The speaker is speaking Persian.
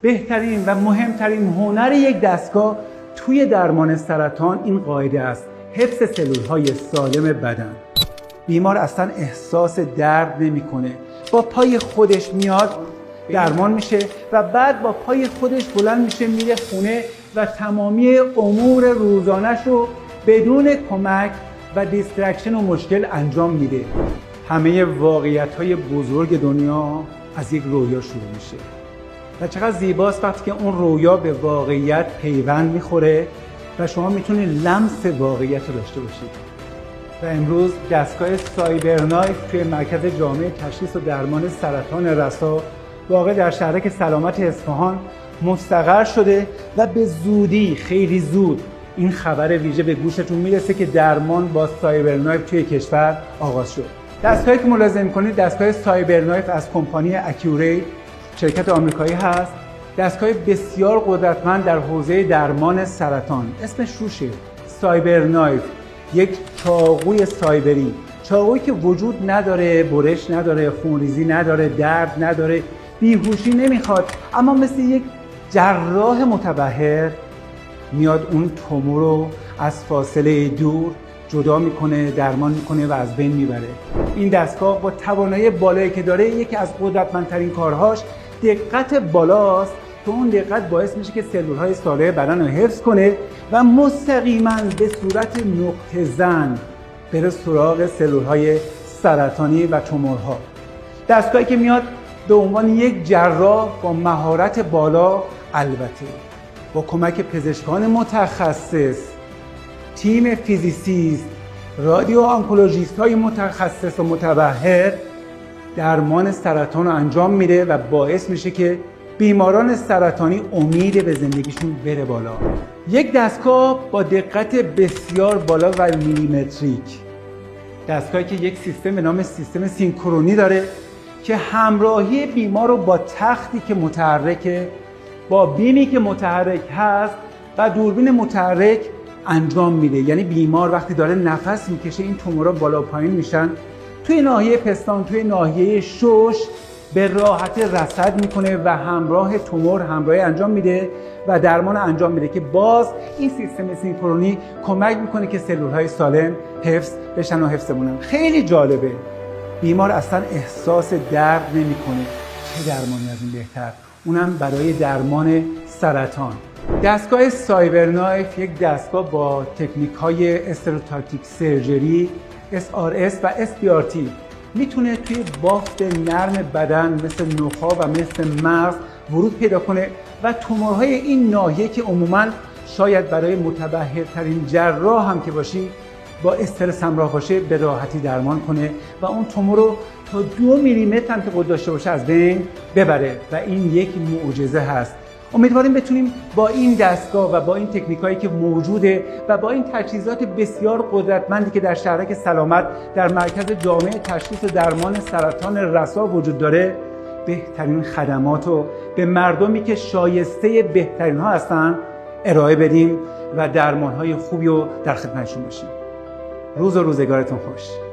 بهترین و مهمترین هنر یک دستگاه توی درمان سرطان این قاعده است: حفظ سلول‌های سالم بدن. بیمار اصلا احساس درد نمی‌کنه، با پای خودش میاد درمان میشه و بعد با پای خودش بلند میشه میره خونه و تمامی امور روزانه‌ش رو بدون کمک و دیسترکشن و مشکل انجام میده. همه واقعیت‌های بزرگ دنیا از یک رویا شروع میشه و چقدر زیباست وقتی که اون رویا به واقعیت پیوند میخوره و شما میتونید لمس واقعیت رو داشته باشید. و امروز دستگاه سایبرنایف توی مرکز جامع تشخیص و درمان سرطان رسا واقع در شهرک سلامت اصفهان مستقر شده و به زودی، خیلی زود، این خبر ویژه به گوشتون میرسه که درمان با سایبرنایف توی کشور آغاز شد. دستگاهی که ملاحظه می‌کنید دستگاه سایبرنایف از کمپانی اکیوری، شرکت آمریکایی هست. دستگاه بسیار قدرتمند در حوزه درمان سرطان. اسمش روشه، سایبرنایف، یک چاقوی سایبری، چاقویی که وجود نداره، برش نداره، خونریزی نداره، درد نداره، بیهوشی نمیخواد، اما مثل یک جراح متبحر میاد اون تومور رو از فاصله دور جدا میکنه، درمان میکنه و از بین میبره. این دستگاه با توانایی بالایی که داره، یکی از قدرتمندترین کارهاش دقت بالاست که اون دقت باعث میشه که سلول‌های سالم بدن رو حفظ کنه و مستقیما به صورت نقطه زن بره سراغ سلول‌های سرطانی و تومورها. دستگاهی که میاد به عنوان یک جراح با مهارت بالا، البته با کمک پزشکان متخصص، تیم فیزیسیست، رادیو آنکولوژیست های متخصص و متبحر درمان سرطان رو انجام میده و باعث میشه که بیماران سرطانی امید به زندگیشون بره بالا. یک دستگاه با دقت بسیار بالا و میلیمتریک، دستگاهی که یک سیستم به نام سیستم سینکرونی داره که همراهی بیمار رو با تختی که متحرکه، با بیمی که متحرک هست و دوربین متحرک انجام میده. یعنی بیمار وقتی داره نفس میکشه این تومورا بالا پایین میشن، توی ناحیه پستان، توی ناحیه شش به راحت رصد میکنه و همراه تومور همراهی انجام میده و درمان انجام میده که باز این سیستم سینکرونی کمک میکنه که سلول‌های سالم حفظ بشن و حفظ بمونن. خیلی جالبه، بیمار اصلا احساس درد نمیکنه. چه درمانی از این بهتر، اونم برای درمان سرطان. دستگاه سایبرنایف یک دستگاه با تکنیک‌های استروتاکتیک سرجری، SRS و SBRT میتونه توی بافت نرم بدن مثل نخاع و مثل مغز ورود پیدا کنه و تومورهای این ناحیه که عموماً شاید برای متبحرترین جراح هم که باشی با استرس همراه باشه به راحتی درمان کنه و اون تومور رو تا 2 میلیمتر هم که قد داشته باشه از بین ببره و این یک معجزه هست. امیدواریم بتونیم با این دستگاه و با این تکنیکایی که موجوده و با این تجهیزات بسیار قدرتمندی که در شهرک سلامت در مرکز جامع تشخیص و درمان سرطان رسا وجود داره، بهترین خدمات رو به مردمی که شایسته بهترین ها هستن ارائه بدیم و درمان های خوبی رو در خدمتشون باشیم. روز و روزگارتون خوش.